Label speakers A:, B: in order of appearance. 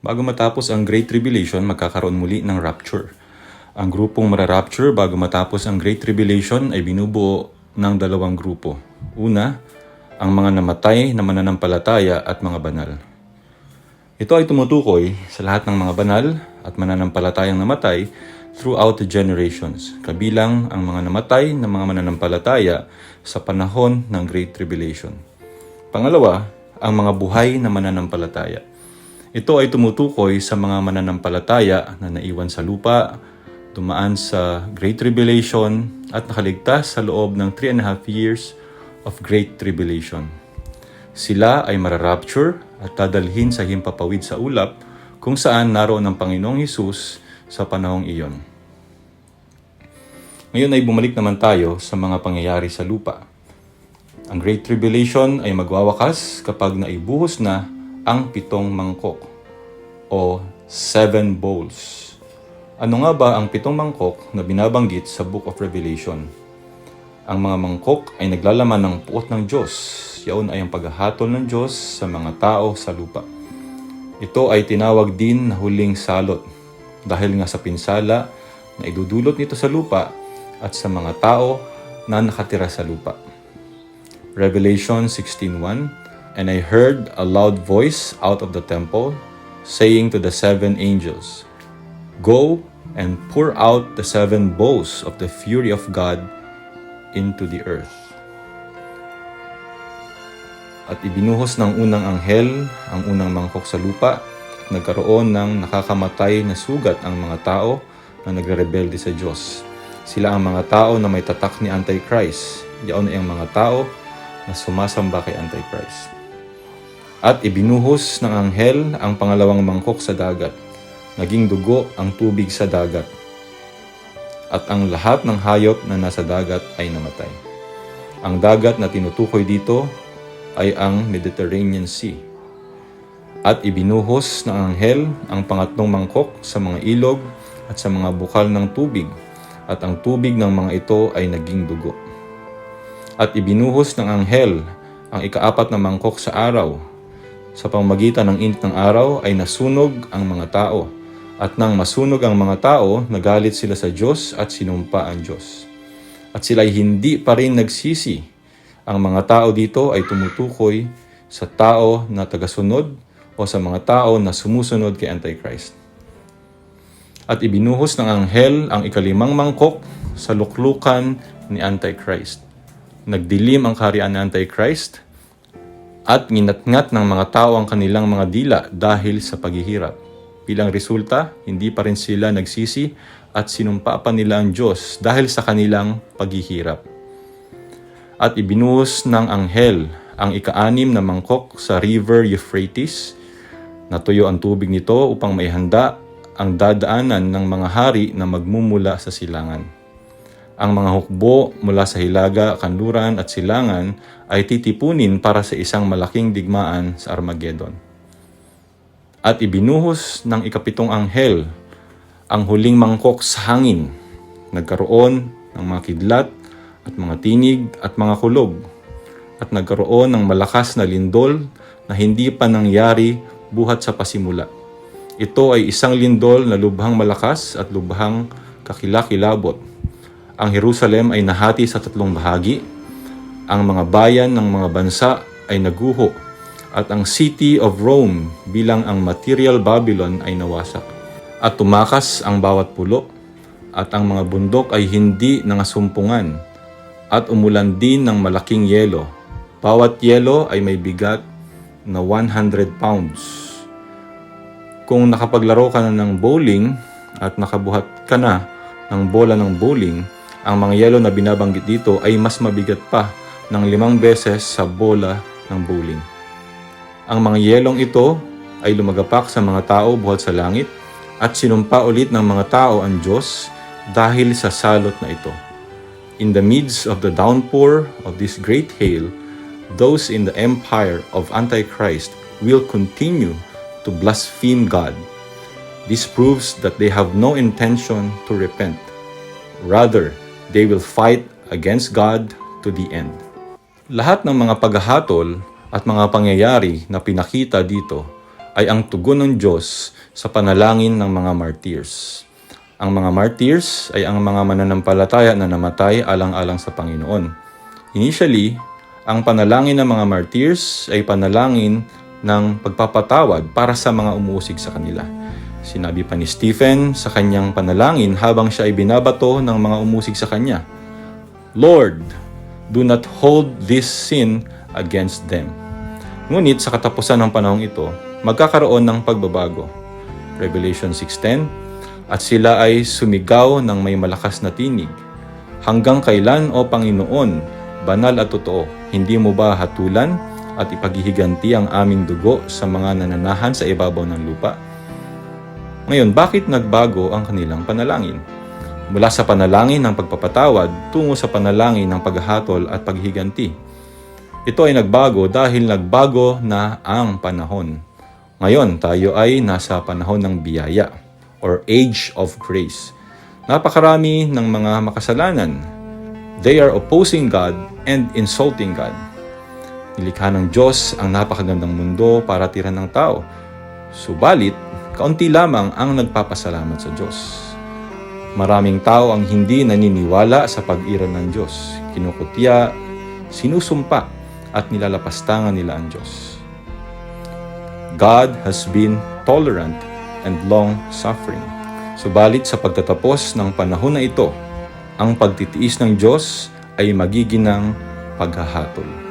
A: Bago matapos ang Great Tribulation, magkakaroon muli ng rapture. Ang grupong mara-rapture bago matapos ang Great Tribulation ay binubuo ng dalawang grupo. Una, ang mga namatay na mananampalataya at mga banal. Ito ay tumutukoy sa lahat ng mga banal at mananampalatayang namatay throughout the generations, kabilang ang mga namatay na mga mananampalataya sa panahon ng Great Tribulation. Pangalawa, ang mga buhay na mananampalataya. Ito ay tumutukoy sa mga mananampalataya na naiwan sa lupa, dumaan sa Great Tribulation at nakaligtas sa loob ng 3.5 years of Great Tribulation. Sila ay mara-rapture at dadalhin sa himpapawid sa ulap kung saan naroon ang Panginoong Hesus sa panahong iyon. Ngayon ay bumalik naman tayo sa mga pangyayari sa lupa. Ang Great Tribulation ay magwawakas kapag naibuhos na ang 7 mangkok o 7 bowls. Ano nga ba ang 7 mangkok na binabanggit sa Book of Revelation? Ang mga mangkok ay naglalaman ng puot ng Diyos. Yaon ay ang paghahatol ng Diyos sa mga tao sa lupa. Ito ay tinawag din na huling salot dahil nga sa pinsala na idudulot nito sa lupa at sa mga tao na nakatira sa lupa. Revelation 16:1, "And I heard a loud voice out of the temple, saying to the 7 angels, Go and pour out the 7 bowls of the fury of God into the earth." At ibinuhos ng unang anghel ang unang mangkok sa lupa at nagkaroon ng nakakamatay na sugat ang mga tao na nagre-rebelde sa Diyos. Sila ang mga tao na may tatak ni Antichrist. Yaon ay ang mga tao na sumasamba kay Antichrist. At ibinuhos ng anghel ang pangalawang mangkok sa dagat. Naging dugo ang tubig sa dagat. At ang lahat ng hayop na nasa dagat ay namatay. Ang dagat na tinutukoy dito ay ang Mediterranean Sea. At ibinuhos ng anghel ang pangatlong mangkok sa mga ilog at sa mga bukal ng tubig. At ang tubig ng mga ito ay naging dugo. At ibinuhos ng anghel ang ika-4 na mangkok sa araw. Sa pamamagitan ng init ng araw ay nasunog ang mga tao. At nang masunog ang mga tao, nagalit sila sa Diyos at sinumpa ang Diyos. At sila ay hindi pa rin nagsisi. Ang mga tao dito ay tumutukoy sa tao na tagasunod o sa mga tao na sumusunod kay Antichrist. At ibinuhos ng anghel ang ika-5 mangkok sa luklukan ni Antichrist. Nagdilim ang kaharian ni Antichrist at nginatngat ng mga tao ang kanilang mga dila dahil sa paghihirap. Bilang resulta, hindi pa rin sila nagsisi at sinumpa pa nila ang Diyos dahil sa kanilang paghihirap. At ibinuhos ng anghel ang ika-6 na mangkok sa River Euphrates. Natuyo ang tubig nito upang maihanda ang dadaanan ng mga hari na magmumula sa silangan. Ang mga hukbo mula sa hilaga, kanluran at silangan ay titipunin para sa isang malaking digmaan sa Armageddon. At ibinuhos ng ika-7 anghel ang huling mangkok sa hangin. Nagkaroon ng mga kidlat at mga tinig at mga kulog. At nagkaroon ng malakas na lindol na hindi pa nangyari buhat sa pasimula. Ito ay isang lindol na lubhang malakas at lubhang kakilakilabot. Ang Jerusalem ay nahati sa 3 bahagi. Ang mga bayan ng mga bansa ay naguho. At ang city of Rome bilang ang material Babylon ay nawasak. At tumakas ang bawat pulo. At ang mga bundok ay hindi nangasumpungan. At umulan din ng malaking yelo. Bawat yelo ay may bigat na 100 pounds. Kung nakapaglaro ka na ng bowling at nakabuhat ka na ng bola ng bowling, ang mga yelo na binabanggit dito ay mas mabigat pa ng 5 beses sa bola ng bowling. Ang mga yelong ito ay lumagapak sa mga tao buhat sa langit at sinumpa ulit ng mga tao ang Diyos dahil sa salot na ito. In the midst of the downpour of this great hail, those in the empire of Antichrist will continue to blaspheme God. This proves that they have no intention to repent. Rather, they will fight against God to the end. Lahat ng mga paghahatol at mga pangyayari na pinakita dito ay ang tugon ng Diyos sa panalangin ng mga martyrs. Ang mga martyrs ay ang mga mananampalataya na namatay alang-alang sa Panginoon. Initially, ang panalangin ng mga martyrs ay panalangin ng pagpapatawad para sa mga umuusig sa kanila. Sinabi pa ni Stephen sa kanyang panalangin habang siya ay binabato ng mga umusig sa kanya, "Lord, do not hold this sin against them." Ngunit sa katapusan ng panahong ito, magkakaroon ng pagbabago. Revelation 6:10, "At sila ay sumigaw ng may malakas na tinig, Hanggang kailan, O Panginoon, banal at totoo, hindi mo ba hatulan at ipaghihiganti ang aming dugo sa mga nananahan sa ibabaw ng lupa?" Ngayon, bakit nagbago ang kanilang panalangin? Mula sa panalangin ng pagpapatawad tungo sa panalangin ng paghahatol at paghiganti. Ito ay nagbago dahil nagbago na ang panahon. Ngayon, tayo ay nasa panahon ng biyaya or age of grace. Napakarami ng mga makasalanan. They are opposing God and insulting God. Nilikha ng Diyos ang napakagandang mundo para tiran ng tao. Subalit, kaunti lamang ang nagpapasalamat sa Diyos. Maraming tao ang hindi naniniwala sa pag-iral ng Diyos. Kinukutya, sinusumpa, at nilalapastangan nila ang Diyos. God has been tolerant and long-suffering. Subalit sa pagtatapos ng panahon na ito, ang pagtitiis ng Diyos ay magiginang paghahatol.